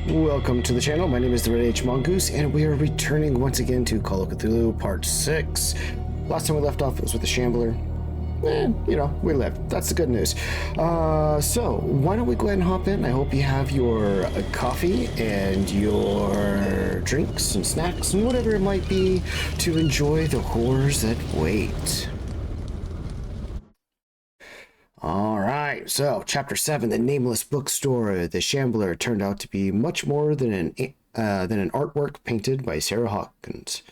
Welcome to the channel. My name is the Red H Mongoose, and we are returning once again to Call of Cthulhu Part 6. Last time we left off was with the Shambler. We lived. That's the good news. So, why don't we go ahead and hop in? I hope you have your coffee and your drinks and snacks and whatever it might be to enjoy the horrors that wait. Alright, so Chapter 7, The Nameless Bookstore. The Shambler turned out to be much more than an artwork painted by Sarah Hawkins.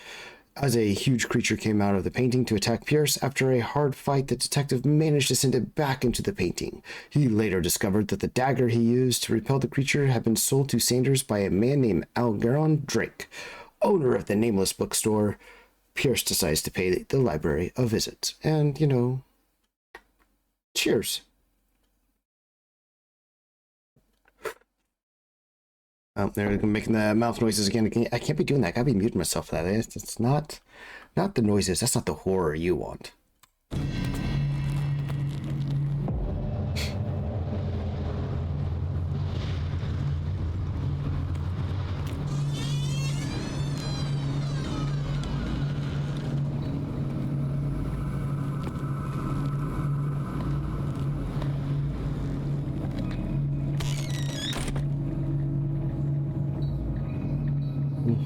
As a huge creature came out of the painting to attack Pierce, after a hard fight, the detective managed to send it back into the painting. He later discovered that the dagger he used to repel the creature had been sold to Sanders by a man named Algernon Drake, owner of the Nameless Bookstore. Pierce decides to pay the library a visit. And, cheers. Oh, they're making the mouth noises again. I can't be doing that. I gotta be muting myself for that. It's not the noises. That's not the horror you want.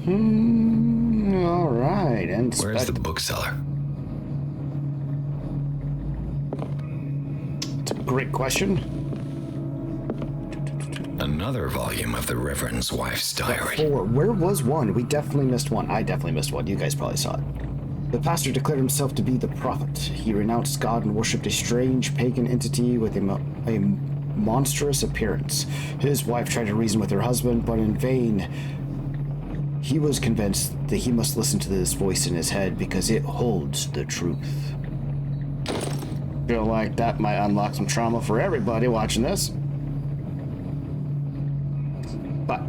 All right, and where's the bookseller? It's a great question. Another volume of the Reverend's wife's diary. Where was one? We definitely missed one. I definitely missed one. You guys probably saw it. The pastor declared himself to be the prophet. He renounced God and worshipped a strange pagan entity with a monstrous appearance. His wife tried to reason with her husband, but in vain. He was convinced that he must listen to this voice in his head because it holds the truth. Feel like that might unlock some trauma for everybody watching this. But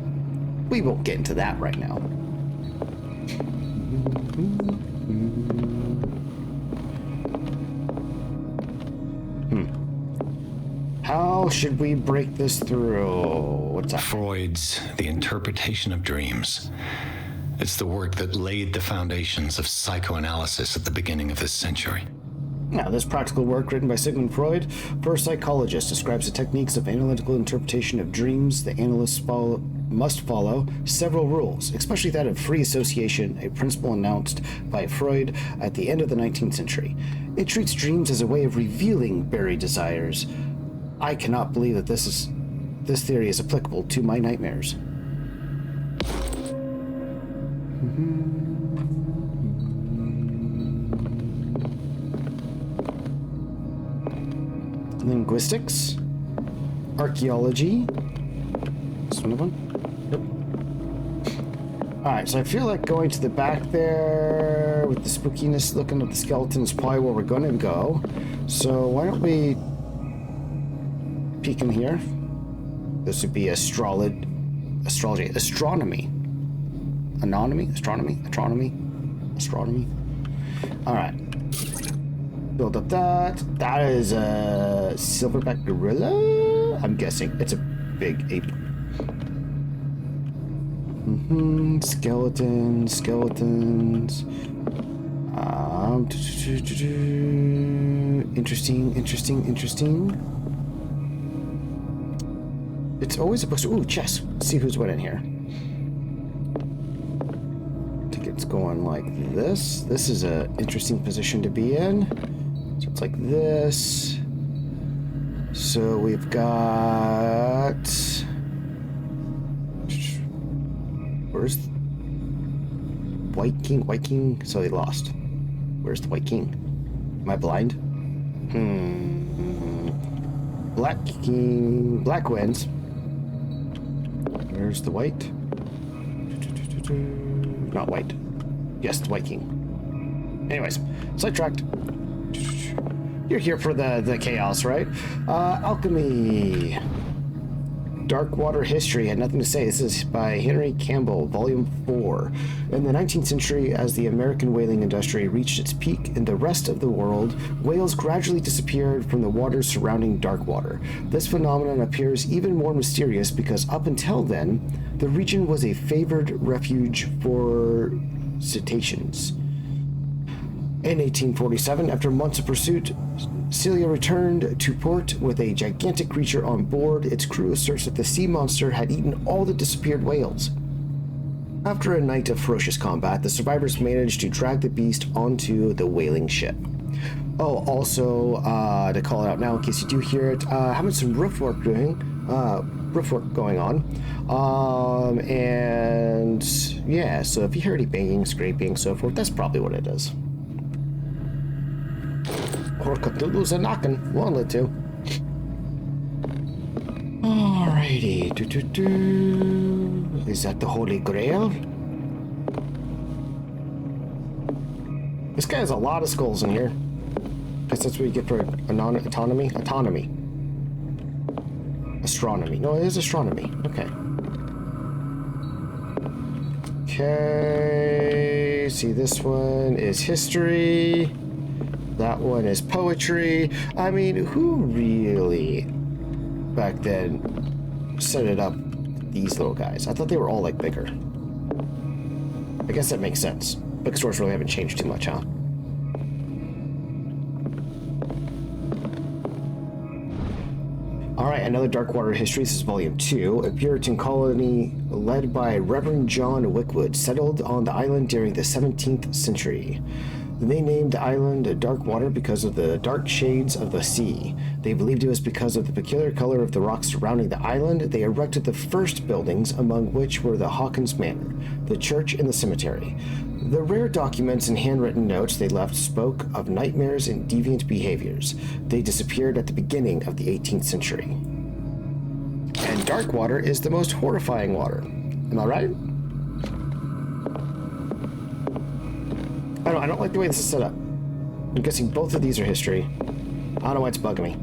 we won't get into that right now. How should we break this through? What's up? Freud's The Interpretation of Dreams. It's the work that laid the foundations of psychoanalysis at the beginning of this century. Now, this practical work, written by Sigmund Freud, first psychologist, describes the techniques of analytical interpretation of dreams. The analysts must follow several rules, especially that of free association, a principle announced by Freud at the end of the 19th century. It treats dreams as a way of revealing buried desires. I cannot believe that this theory is applicable to my nightmares. Linguistics, archaeology. This one? Yep. All right, so I feel like going to the back there with the spookiness looking at the skeleton is probably where we're going to go. So why don't we peek in here? This would be astronomy. Astronomy. All right. Build up that. That is a silverback gorilla. I'm guessing it's a big ape. Skeletons. Interesting. It's always a book. Ooh, chess. Let's see who's what in here. I think it's going like this. This is an interesting position to be in. So it's like this. So we've got... Where's the White King? White King? So they lost. Where's the White King? Am I blind? Black King. Black wins. Where's the white? Not white. Yes, the White King. Anyways, sidetracked. You're here for the chaos, right? Alchemy. Dark Water History had nothing to say. This is by Henry Campbell, Volume 4. In the 19th century, as the American whaling industry reached its peak in the rest of the world, whales gradually disappeared from the waters surrounding Dark Water. This phenomenon appears even more mysterious because up until then, the region was a favored refuge for cetaceans. In 1847, after months of pursuit, Celia returned to port with a gigantic creature on board. Its crew asserts that the sea monster had eaten all the disappeared whales. After a night of ferocious combat, the survivors managed to drag the beast onto the whaling ship. Oh, also, to call it out now in case you do hear it, having some roof work going on. And yeah, so if you hear any banging, scraping, so forth, that's probably what it is. Or Cthulhu's a knocking. One or two. Alrighty. Is that the Holy Grail? This guy has a lot of skulls in here. Guess that's what you get for autonomy. Astronomy. No, it is astronomy. Okay. Okay. See, this one is history. That one is poetry. I mean, who really back then set it up these little guys? I thought they were all like bigger. I guess that makes sense. Bookstores really haven't changed too much, huh? Alright, another Dark Water History. This is Volume 2. A Puritan colony led by Reverend John Wickwood settled on the island during the 17th century. They named the island Dark Water because of the dark shades of the sea. They believed it was because of the peculiar color of the rocks surrounding the island. They erected the first buildings, among which were the Hawkins Manor, the church, and the cemetery. The rare documents and handwritten notes they left spoke of nightmares and deviant behaviors. They disappeared at the beginning of the 18th century. And Dark Water is the most horrifying water. Am I right? I don't like the way this is set up. I'm guessing both of these are history. I don't know why it's bugging me.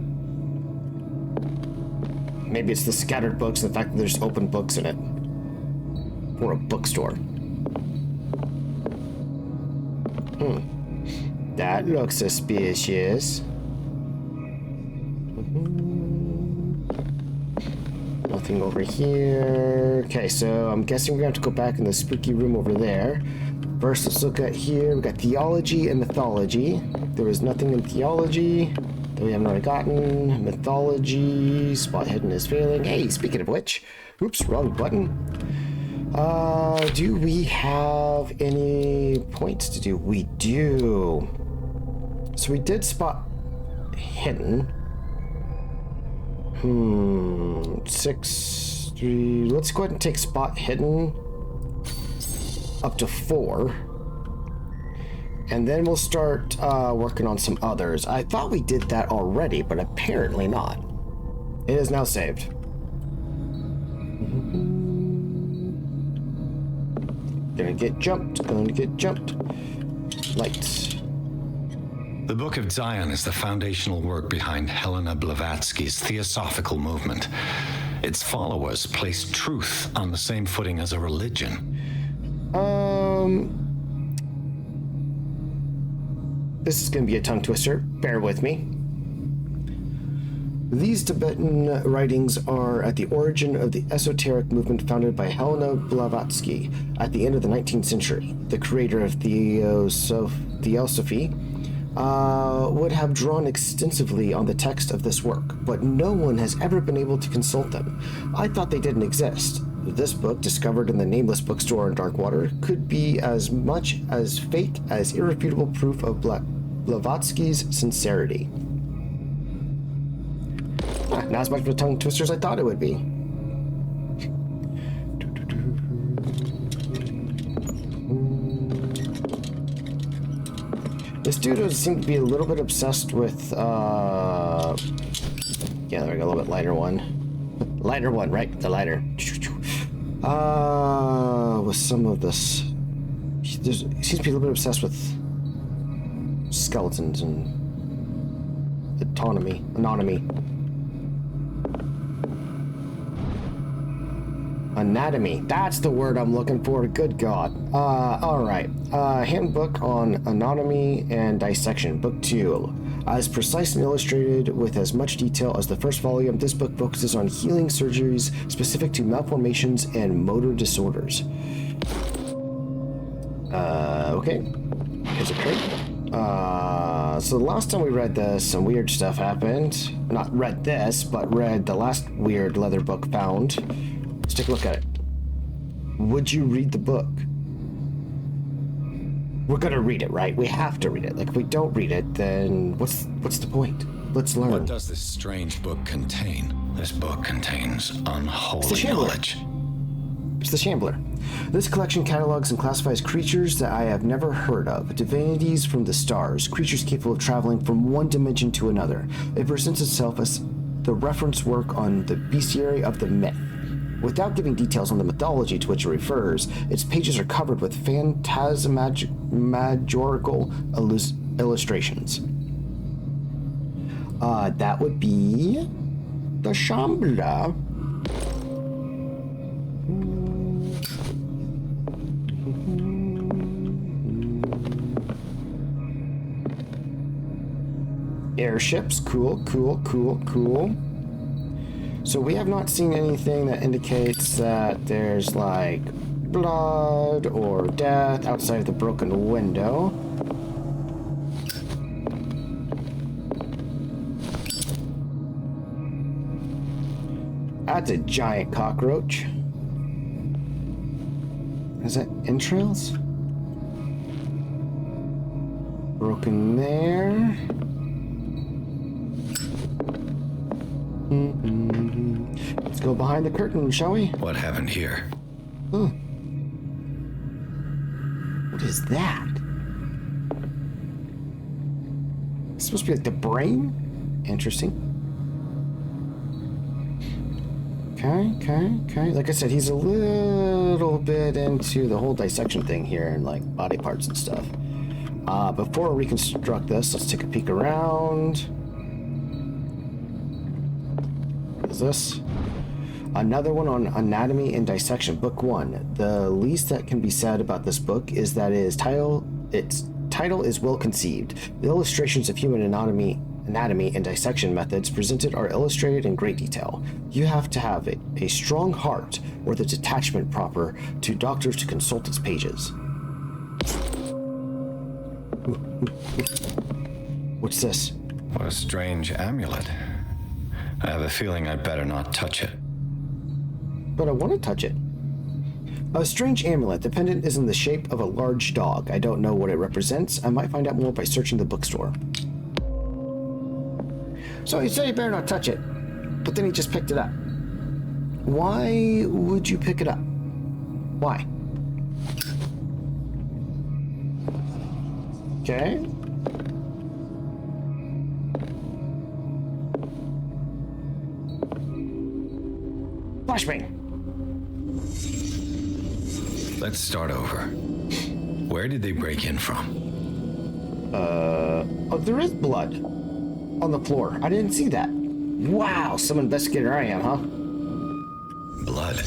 Maybe it's the scattered books and the fact that there's open books in it. Or a bookstore. That looks suspicious. Nothing over here. Okay, so I'm guessing we're going to have to go back in the spooky room over there. First, let's look at here. We got theology and mythology. There was nothing in theology that we haven't already gotten. Mythology. Spot hidden is failing. Hey, speaking of which. Oops, wrong button. Do we have any points to do? We do. So we did spot hidden. 6, 3. Let's go ahead and take spot hidden up to 4, and then we'll start working on some others. I thought we did that already, but apparently not. It is now saved. Gonna get jumped. Lights. The Book of Zion is the foundational work behind Helena Blavatsky's Theosophical movement. Its followers placed truth on the same footing as a religion. This is going to be a tongue twister. Bear with me. These Tibetan writings are at the origin of the esoteric movement founded by Helena Blavatsky at the end of the 19th century. The creator of Theosophy would have drawn extensively on the text of this work, but no one has ever been able to consult them. I thought they didn't exist. This book, discovered in the Nameless bookstore in Dark Water, could be as much as fake as irrefutable proof of Blavatsky's sincerity. Not as much of a tongue twister as I thought it would be. This dude seemed to be a little bit obsessed with, yeah, there we go, a little bit lighter one. Lighter one, right? The lighter. With some of this. He seems to be a little bit obsessed with skeletons and anatomy. Anatomy. That's the word I'm looking for. Good God. Alright. Handbook on Anatomy and Dissection, Book 2. As precise and illustrated with as much detail as the first volume, this book focuses on healing surgeries specific to malformations and motor disorders. Okay. Here's a crate. So the last time we read this, some weird stuff happened. Not read this, but read the last weird leather book found. Let's take a look at it. Would you read the book? We're gonna read it, right? We have to read it. Like, if we don't read it, then what's the point? Let's learn. What does this strange book contain? This book contains unholy knowledge. It's the Shambler. This collection catalogs and classifies creatures that I have never heard of, divinities from the stars, creatures capable of traveling from one dimension to another. It presents itself as the reference work on the bestiary of the myth. Without giving details on the mythology to which it refers, its pages are covered with phantasmagorical illustrations. That would be the Shambler. Airships, cool. So we have not seen anything that indicates that there's like blood or death outside of the broken window. That's a giant cockroach. Is that entrails? Broken there. Let's go behind the curtain, shall we? What happened here? What is that? It's supposed to be like the brain? Interesting. Okay. Like I said, he's a little bit into the whole dissection thing here and like body parts and stuff. Before we reconstruct this, let's take a peek around. What is this? Another one on Anatomy and Dissection, Book 1. The least that can be said about this book is that its title is well conceived. The illustrations of human anatomy and dissection methods presented are illustrated in great detail. You have to have a strong heart or the detachment proper to doctors to consult its pages. What's this? What a strange amulet. I have a feeling I'd better not touch it. But I want to touch it. A strange amulet. The pendant is in the shape of a large dog. I don't know what it represents. I might find out more by searching the bookstore. So he said you better not touch it, but then he just picked it up. Why would you pick it up? Why? Okay. Flashbang. Let's start over. Where did they break in from? Oh, there is blood on the floor. I didn't see that. Wow, some investigator I am, huh? Blood.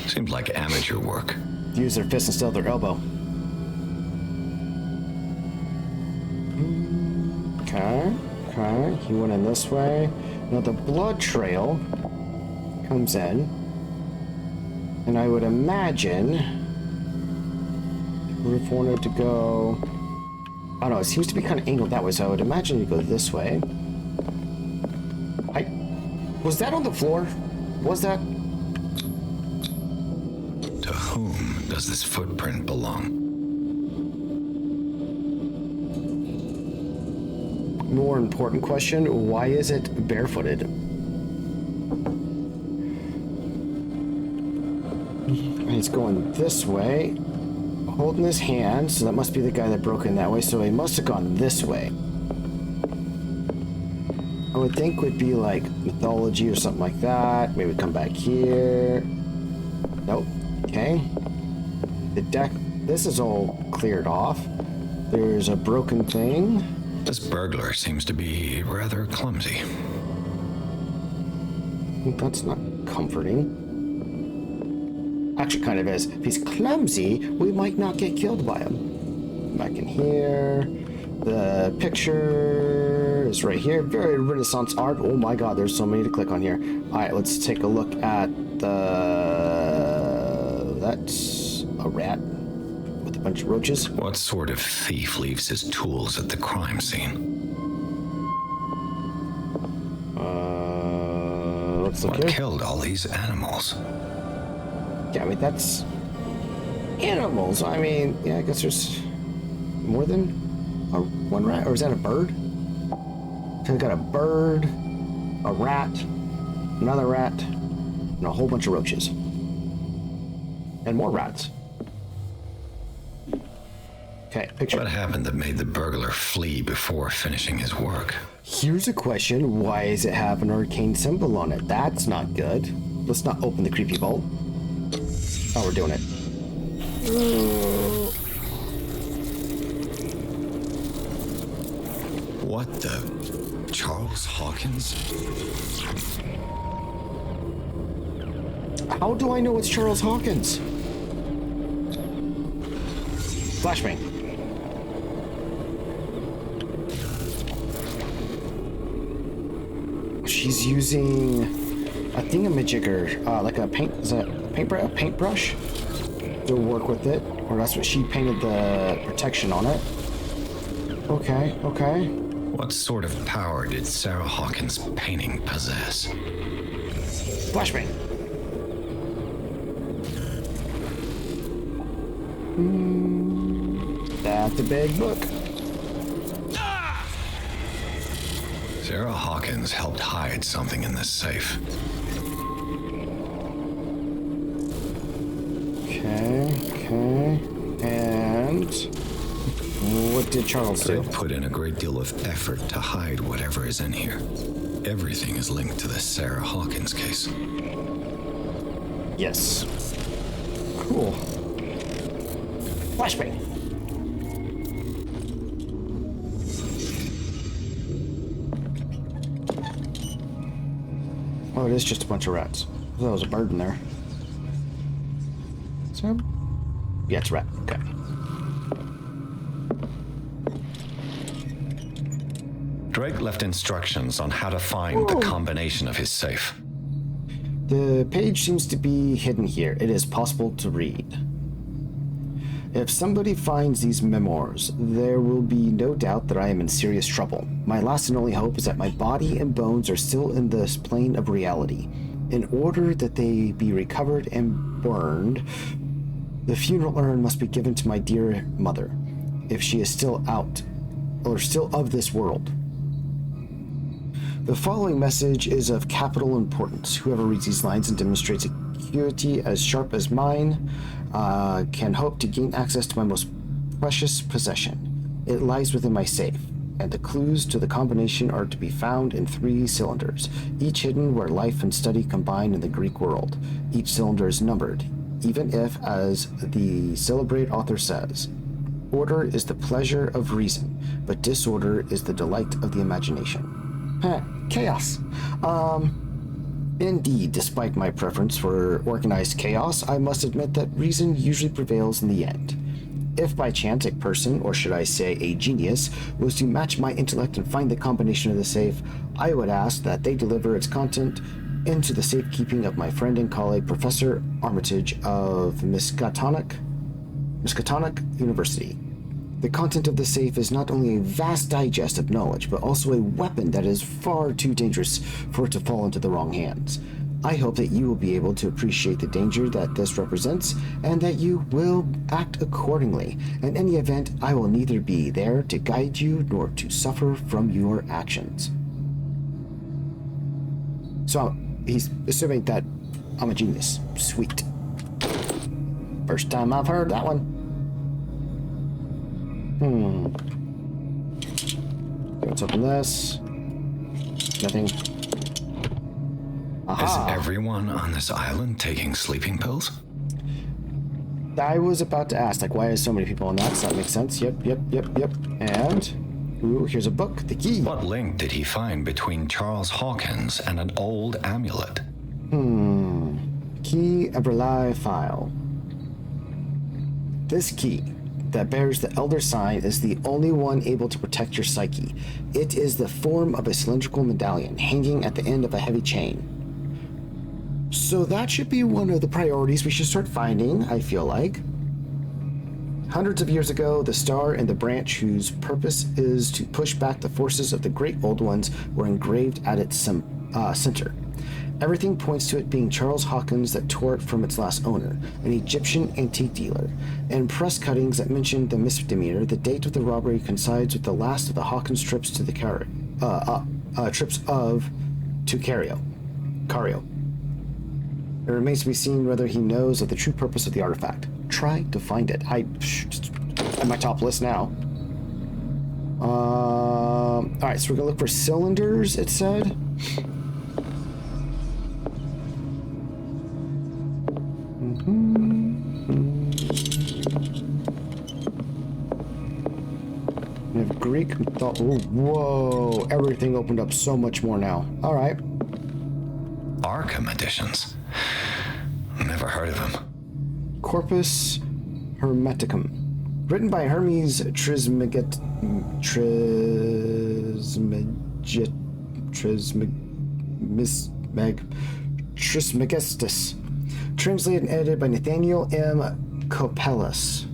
Seems like amateur work. Use their fist instead of their elbow. Okay. He went in this way. Now the blood trail comes in, and I would imagine we would have wanted to go. I don't know, it seems to be kind of angled that way, so I would imagine you go this way. Was that on the floor? Was that? To whom does this footprint belong? More important question, why is it barefooted? And he's going this way, holding his hand, so that must be the guy that broke in that way, so he must have gone this way. I would think would be like mythology or something like that. Maybe come back here. Nope. Okay. The deck, this is all cleared off. There's a broken thing. This burglar seems to be rather clumsy. That's not comforting. Actually, kind of is. If he's clumsy, we might not get killed by him. Back in here. The picture is right here. Very Renaissance art. Oh my god, there's so many to click on here. Alright, let's take a look at the... That's a rat with a bunch of roaches. What sort of thief leaves his tools at the crime scene? Let's look What here. killed all these animals? Yeah, I mean, that's animals. I mean, yeah, I guess there's more than one rat. Or is that a bird? So we got a bird, a rat, another rat, and a whole bunch of roaches. And more rats. Okay, picture. What happened that made the burglar flee before finishing his work? Here's a question. Why does it have an arcane symbol on it? That's not good. Let's not open the creepy vault. Oh, we're doing it. What the... Charles Hawkins? How do I know it's Charles Hawkins? Flashbang. She's using a thingamajigger, like a paint, is that a paintbrush to work with it, or that's what she painted the protection on it. Okay, okay. What sort of power did Sarah Hawkins' painting possess? Flashbang. That's a big book. Sarah Hawkins helped hide something in this safe. Okay. And what did Charles do? I've put in a great deal of effort to hide whatever is in here. Everything is linked to the Sarah Hawkins case. Yes. Cool. Flashbang. Oh, it is just a bunch of rats. I thought there was a bird in there. Is that... Yeah, it's a rat. Okay. Drake left instructions on how to find the combination of his safe. The page seems to be hidden here. It is possible to read. If somebody finds these memoirs, there will be no doubt that I am in serious trouble. My last and only hope is that my body and bones are still in this plane of reality. In order that they be recovered and burned, the funeral urn must be given to my dear mother, if she is still out, or still of this world. The following message is of capital importance. Whoever reads these lines and demonstrates acuity as sharp as mine can hope to gain access to my most precious possession. It lies within my safe, and the clues to the combination are to be found in 3 cylinders, each hidden where life and study combine in the Greek world. Each cylinder is numbered, even if, as the celebrated author says, order is the pleasure of reason, but disorder is the delight of the imagination. Chaos. Indeed, despite my preference for organized chaos, I must admit that reason usually prevails in the end. If by chance a person, or should I say a genius, was to match my intellect and find the combination of the safe, I would ask that they deliver its content into the safekeeping of my friend and colleague, Professor Armitage of Miskatonic University. The content of the safe is not only a vast digest of knowledge, but also a weapon that is far too dangerous for it to fall into the wrong hands. I hope that you will be able to appreciate the danger that this represents, and that you will act accordingly. In any event, I will neither be there to guide you nor to suffer from your actions. So, he's assuming that I'm a genius. Sweet. First time I've heard that one. Let's open this. Nothing. Aha. Is everyone on this island taking sleeping pills? I was about to ask, like, why is so many people on that? So that makes sense. Yep. And, ooh, here's a book. The key. What link did he find between Charles Hawkins and an old amulet? Key Eberli file. This key that bears the Elder Sign is the only one able to protect your psyche. It is the form of a cylindrical medallion hanging at the end of a heavy chain. So that should be one of the priorities we should start finding, I feel like. Hundreds of years ago, the star and the branch whose purpose is to push back the forces of the Great Old Ones were engraved at its center. Everything points to it being Charles Hawkins that tore it from its last owner, an Egyptian antique dealer, and press cuttings that mention the misdemeanor. The date of the robbery coincides with the last of the Hawkins trips to the Cario. It remains to be seen whether he knows of the true purpose of the artifact. Try to find it. I'm my top list now. Alright, so we're gonna look for cylinders, it said. We have Greek thought. Whoa, everything opened up so much more now. Alright. Arkham editions. Never heard of them. Corpus Hermeticum, written by Hermes Trismegistus, translated and edited by Nathaniel M. Copelas.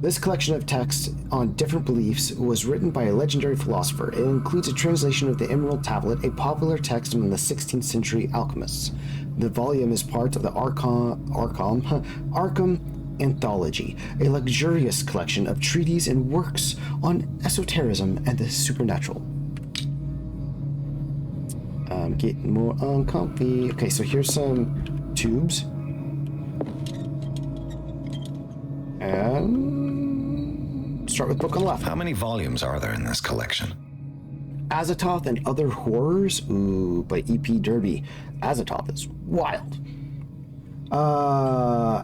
This collection of texts on different beliefs was written by a legendary philosopher. It includes a translation of the Emerald Tablet, a popular text among the 16th century alchemists. The volume is part of the Arkham Anthology, a luxurious collection of treatises and works on esotericism and the supernatural. I'm getting more uncomfy. Okay, so here's some tubes. And start with book on the left. How many volumes are there in this collection? Azathoth and Other Horrors, by E.P. Derby. Azathoth is wild.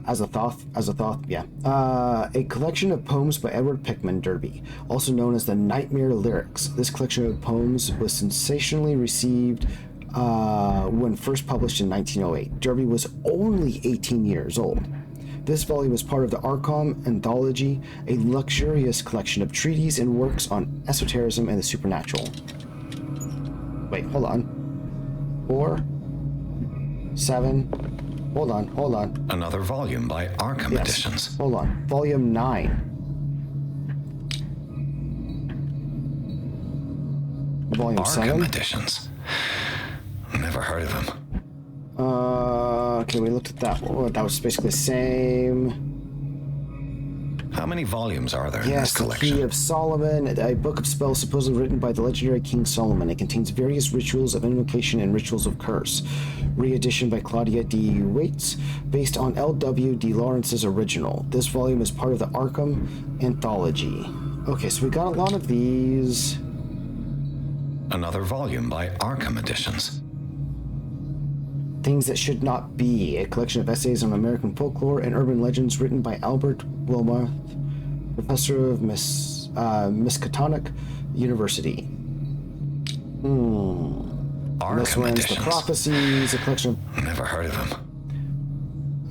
Azathoth, yeah. A collection of poems by Edward Pickman Derby, also known as the Nightmare Lyrics. This collection of poems was sensationally received when first published in 1908. Derby was only 18 years old. This volume is part of the Arkham Anthology, a luxurious collection of treatises and works on esotericism and the supernatural. Wait, hold on. 4, 7, hold on. Another volume by Arkham Editions. Hold on. Volume 9. Volume Arkham 7. Editions. Never heard of them. Okay, we looked at that one. That was basically the same. How many volumes are there in this collection? The Key of Solomon, a book of spells supposedly written by the legendary King Solomon. It contains various rituals of invocation and rituals of curse. Re-edition by Claudia D. Waits, based on L.W. D. Lawrence's original. This volume is part of the Arkham Anthology. Okay, so we got a lot of these. Another volume by Arkham Editions. Things That Should Not Be, a collection of essays on American folklore and urban legends written by Albert Wilmarth, professor of Miskatonic University. This one's Editions. The Prophecies, a collection of... Never heard of them.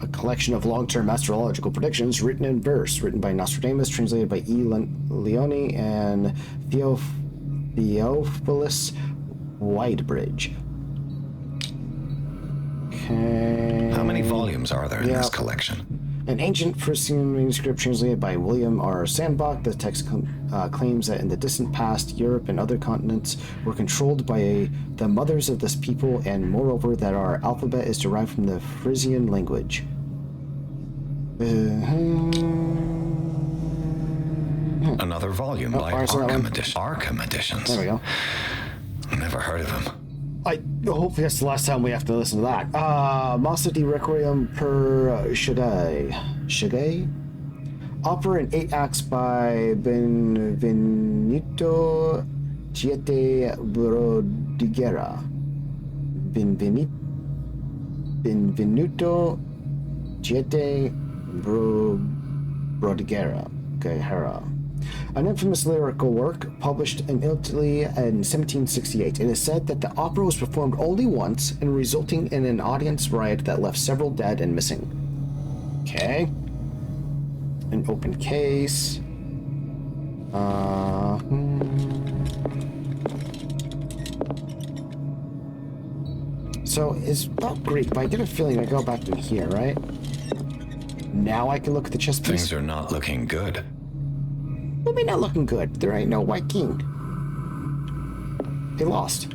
A collection of long-term astrological predictions written in verse, written by Nostradamus, translated by E. Leone and Theophilus Widebridge. Okay. How many volumes are there in this collection? An ancient Frisian manuscript translated by William R. Sandbach. The text claims that in the distant past, Europe and other continents were controlled by the mothers of this people, and moreover that our alphabet is derived from the Frisian language. Another volume by Arkham Editions. There we go. Never heard of them. Hopefully that's the last time we have to listen to that. Massa di Requiem per Shagay. Opera in 8 acts by Benvenuto Chiete Brodigera. Benvenuto Chiete Brodigera. Okay, Hera. an infamous lyrical work published in Italy in 1768. It is said that the opera was performed only once and resulting in an audience riot that left several dead and missing. Okay. An open case. So it's about Greek, but I get a feeling I go back to here, right? Now I can look at the chess piece. Things are not looking good. Well, maybe not looking good. There ain't no white king. They lost.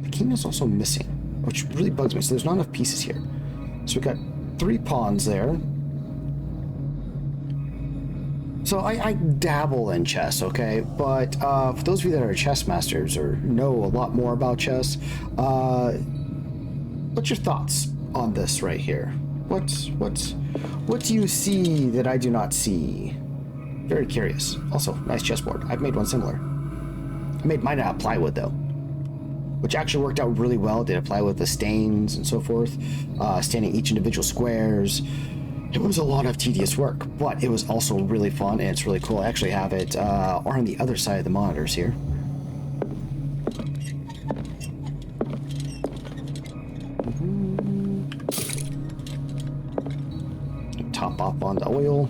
The king is also missing, which really bugs me. So there's not enough pieces here. So we got 3 pawns there. So I dabble in chess, okay? But for those of you that are chess masters or know a lot more about chess, what's your thoughts on this right here? What do you see that I do not see? Very curious. Also, nice chessboard. I've made one similar. I made mine out of plywood though, which actually worked out really well. Did apply with the stains and so forth, staining each individual squares. It was a lot of tedious work, but it was also really fun and it's really cool. I actually have it on the other side of the monitors here. Top off on the oil.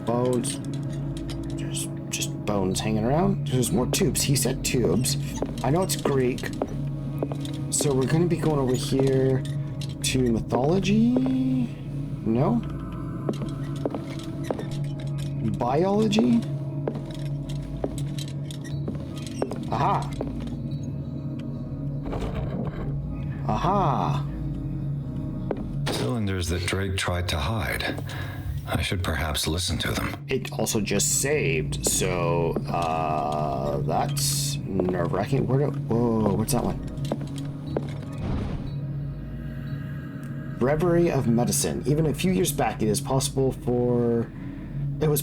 Bones. Just bones hanging around. There's more tubes. He said tubes. I know it's Greek. So we're going to be going over here to mythology. No? Biology? Aha! Aha! Cylinders that Drake tried to hide. I should perhaps listen to them. It also just saved, so that's nerve-wracking. Whoa, what's that one? Breviary of Medicine. Even a few years back, it was possible for a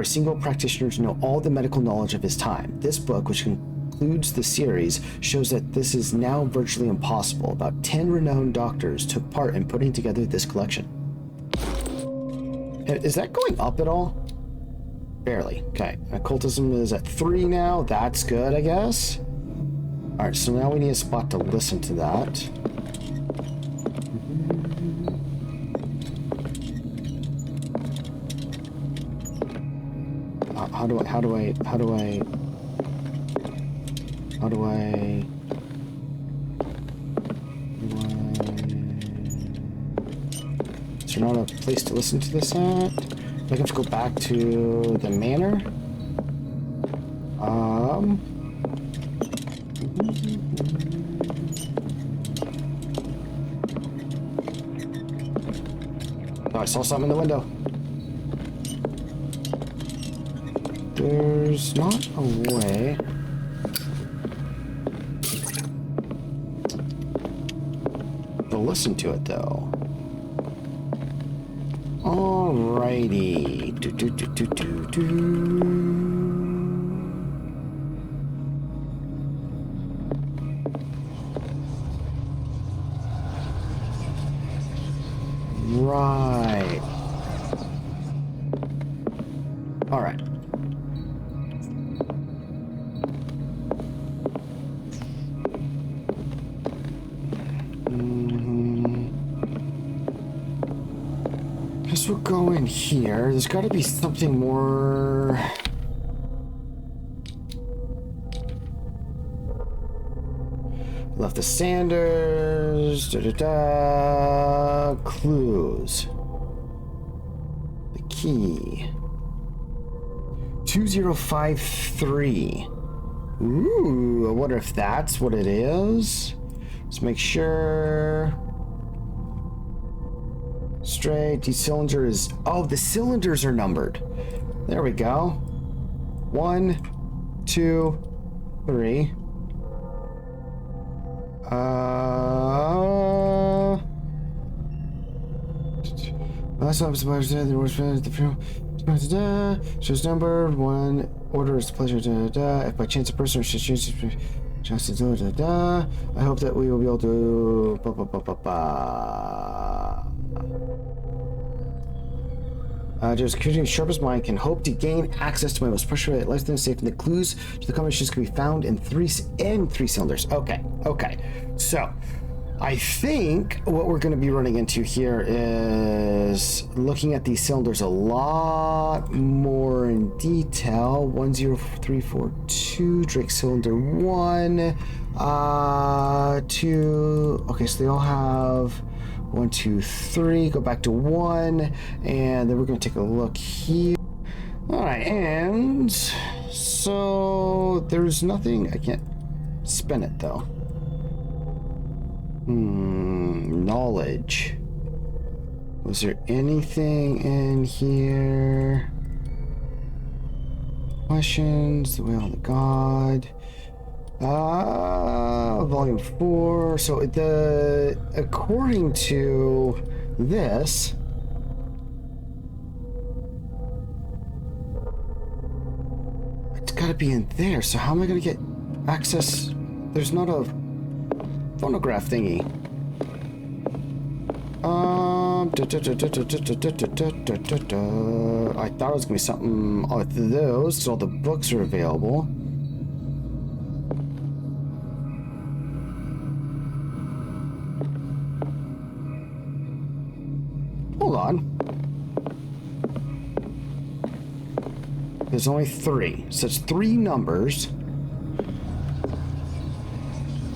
single practitioner to know all the medical knowledge of his time. This book, which concludes the series, shows that this is now virtually impossible. About 10 renowned doctors took part in putting together this collection. Is that going up at all? Barely. Okay. Occultism is at 3 now. That's good, I guess. Alright, so now we need a spot to listen to that. How do I... Is there not a place to listen to this at? I have to go back to the manor. Oh, I saw something in the window. There's not a way. To listen to it though. Alrighty. Right. Alright. Guess we'll go in here. There's got to be something more. Left the Sanders. Clues. The key. 2053. Ooh, I wonder if that's what it is. Let's make sure. Straight. The cylinder is. Oh, the cylinders are numbered. There we go. 1, 2, 3. Last time the worst the film shows number 1. Order is the pleasure. If by chance a person should choose Just da, da, da. I hope that we will be able to. Just computing sharp as mine can hope to gain access to my most precious life safe, and the clues to the combinations can be found in three cylinders. Okay. So, I think what we're going to be running into here is looking at these cylinders a lot more in detail. 10342, Drake cylinder 1, 2. Okay, so they all have 1, 2, 3. Go back to 1, and then we're going to take a look here. All right, and so there's nothing. I can't spin it though. Knowledge. Was there anything in here? Questions, the will of the god. Volume 4. So according to this, it's gotta be in there. So how am I gonna get access? There's not a phonograph thingy. I thought it was gonna be something with those, because all the books are available. Hold on. There's only 3, so it's 3 numbers.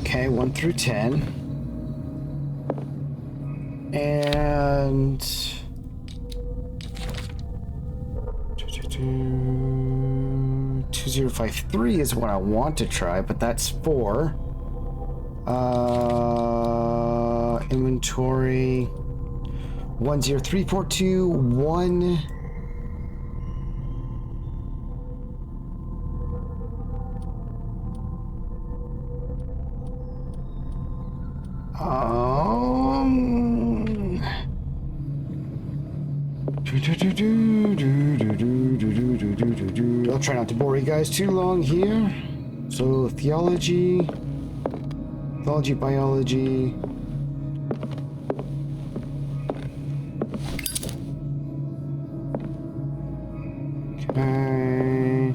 Okay, 1 through 10. And 2053 is what I want to try, but that's 4. Inventory 10342 1. I'll try not to bore you guys too long here. So, theology, biology. Okay.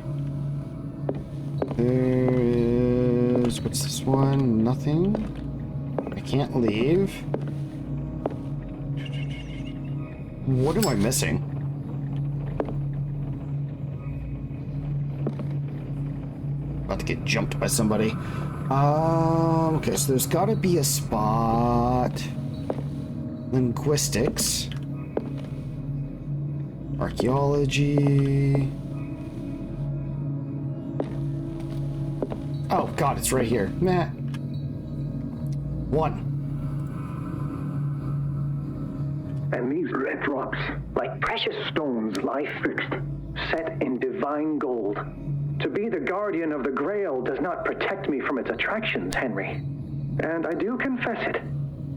There is, what's this one? Nothing. I can't leave. What am I missing? About to get jumped by somebody. Okay, so there's gotta be a spot. Linguistics. Archaeology. Oh god, it's right here. Nah. 1. And these red rocks, like precious stones, lie fixed, set in divine gold. To be the guardian of the Grail does not protect me from its attractions, Henry. And I do confess it.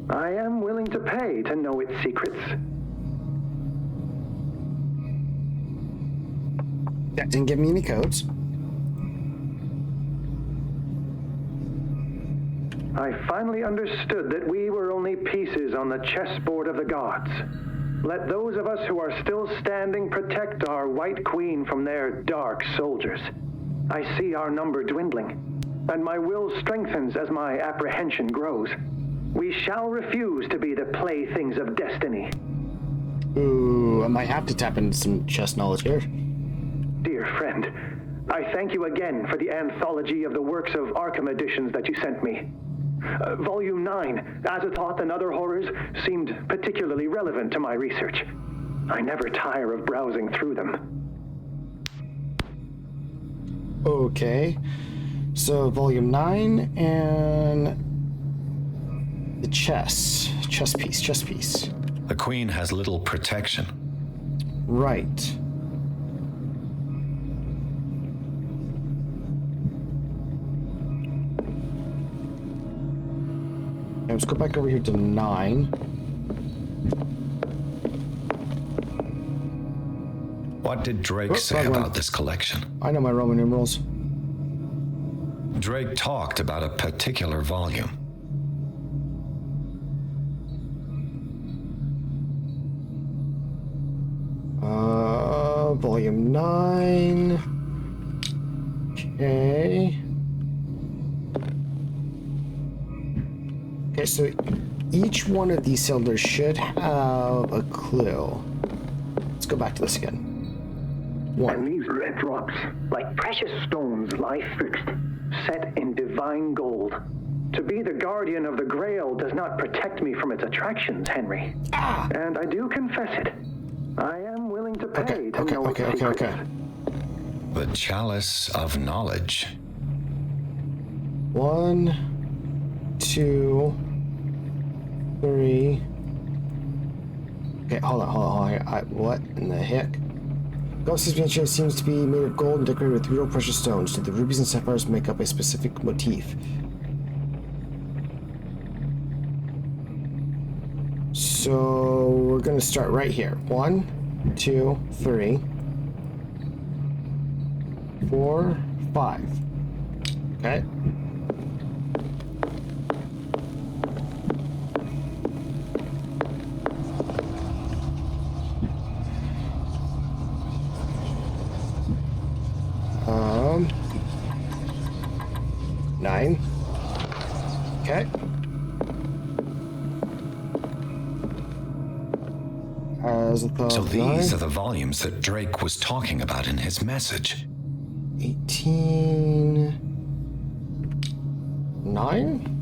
I am willing to pay to know its secrets. That didn't give me any codes. I finally understood that we were only pieces on the chessboard of the gods. Let those of us who are still standing protect our White Queen from their dark soldiers. I see our number dwindling, and my will strengthens as my apprehension grows. We shall refuse to be the playthings of destiny. Ooh, I might have to tap into some chess knowledge here. Dear friend, I thank you again for the anthology of the works of Arkham editions that you sent me. Volume 9, Azathoth and Other Horrors, seemed particularly relevant to my research. I never tire of browsing through them. Okay, so volume 9 and the chess piece. The Queen has little protection. Right. Okay, let's go back over here to 9. What did Drake say wrong one. about this collection? I know my Roman numerals. Drake talked about a particular volume. Volume 9. Okay. Okay, so each one of these cylinders should have a clue. Let's go back to this again. And 1. these red drops, like precious stones, lie fixed, set in divine gold. To be the guardian of the Grail does not protect me from its attractions, Henry. And I do confess it. I am willing to pay to know its secrets. The Chalice of Knowledge. 1, 2, 3. Okay, hold on. What in the heck? Ghost's mansion seems to be made of gold and decorated with real precious stones. Do the rubies and sapphires make up a specific motif? So we're gonna start right here. 1, 2, 3, 4, 5. Okay. Um, 9. Okay. So these are the volumes that Drake was talking about in his message. 18. 9?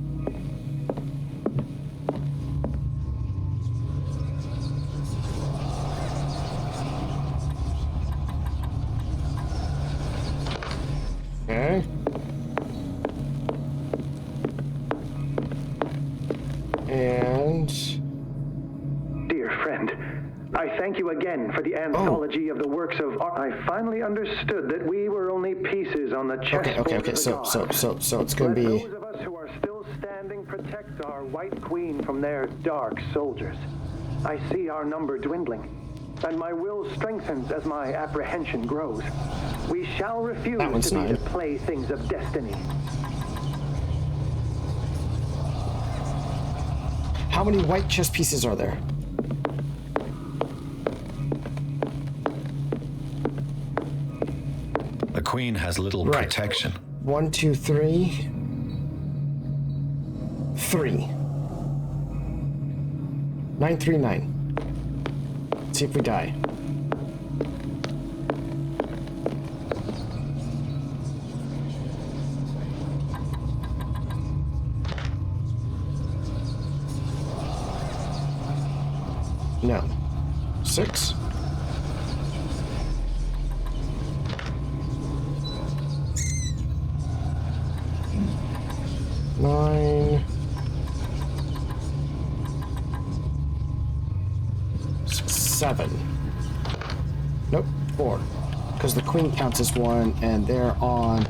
Okay. And Dear friend, I thank you again for the anthology of the works of art. I finally understood that we were only pieces on the chessboard okay. of the gods. So it's gonna Let be. those of us who are still standing protect our White Queen from their dark soldiers. I see our number dwindling, and my will strengthens as my apprehension grows. We shall refuse That one's to be 9. the playthings of destiny. How many white chess pieces are there? The Queen has little Right. protection. 1, 2, 3. 3. 9, 3, 9. See if we die. No. 6. Nine. 7. Nope, 4. Because the queen counts as 1, and they're on.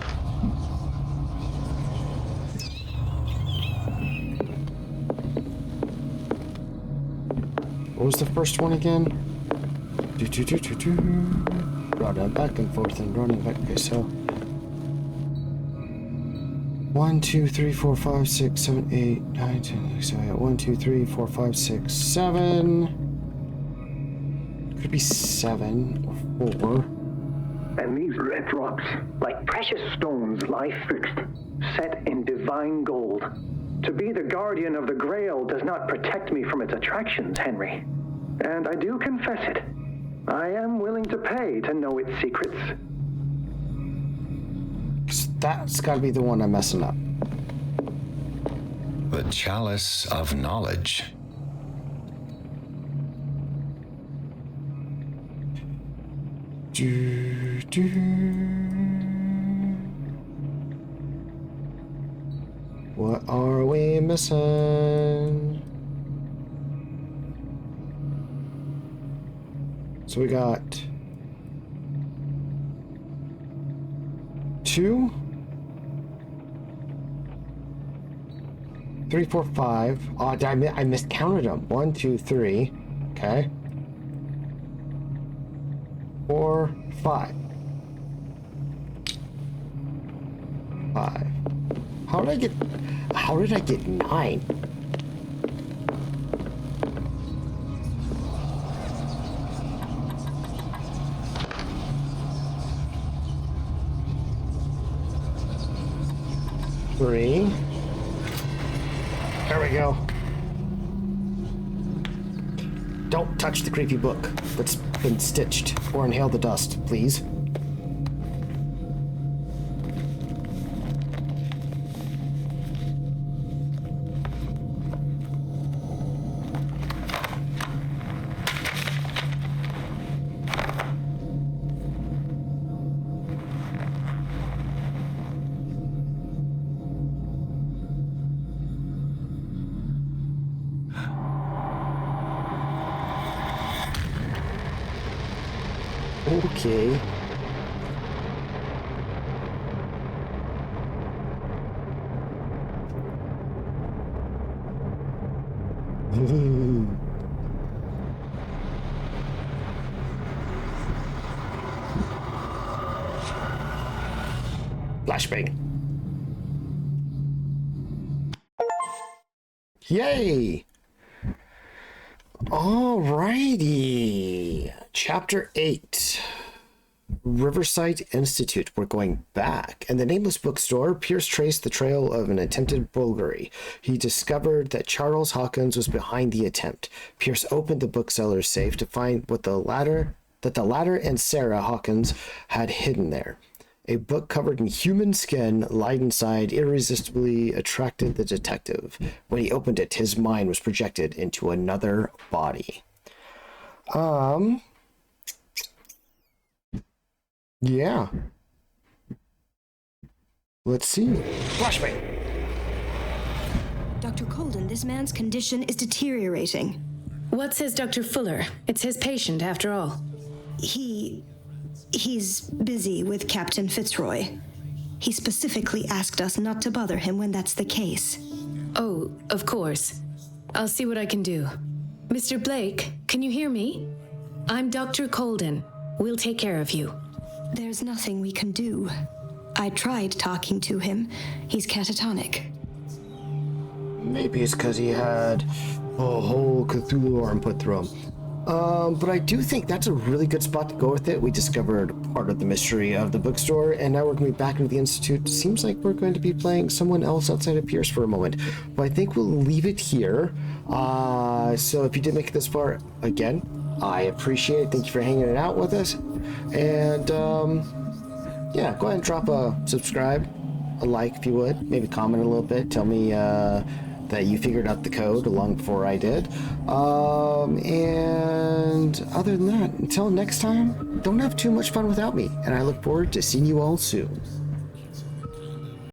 What was the first one again? Running back and forth and running back. Okay, so 1, 2, 3, 4, 5, 6, 7, 8, 9, 10. So I got 1, 2, 3, 4, 5, 6, 7. Could be 7 or 4. And these red drops, like precious stones, lie fixed, set in divine gold. To be the guardian of the Grail does not protect me from its attractions, Henry. And I do confess it. I am willing to pay to know its secrets. That's gotta be the one I'm messing up. The Chalice of Knowledge. What are we missing? So we got 2, 3, 4, 5. Oh, I miscounted them. 1, 2, 3. Okay. 4, 5. 5. How did I get 9? Three. There we go. Don't touch the creepy book that's been stitched or inhale the dust, please. Okay. Flashbang. Yay! Alrighty. Chapter 8. Riverside Institute. We're going back. In the Nameless bookstore, Pierce traced the trail of an attempted burglary. He discovered that Charles Hawkins was behind the attempt. Pierce opened the bookseller's safe to find what the latter and Sarah Hawkins had hidden there. A book covered in human skin lied inside irresistibly attracted the detective. When he opened it, his mind was projected into another body. Yeah. Let's see. Flashbang. Dr. Colden, this man's condition is deteriorating. What says Dr. Fuller? It's his patient, after all. He's busy with Captain Fitzroy. He specifically asked us not to bother him when that's the case. Oh, of course. I'll see what I can do. Mr. Blake, can you hear me? I'm Dr. Colden. We'll take care of you. There's nothing we can do. I tried talking to him. He's catatonic. Maybe it's because he had a whole Cthulhu arm put through him. But I do think that's a really good spot to go with it. We discovered part of the mystery of the bookstore, and now we're going to be back into the Institute. Seems like we're going to be playing someone else outside of Pierce for a moment. But I think we'll leave it here. So if you did make it this far, again, I appreciate it. Thank you for hanging it out with us. And, yeah, go ahead and drop a subscribe, a like if you would. Maybe comment a little bit. Tell me, that you figured out the code long before I did. And other than that, until next time, don't have too much fun without me. And I look forward to seeing you all soon.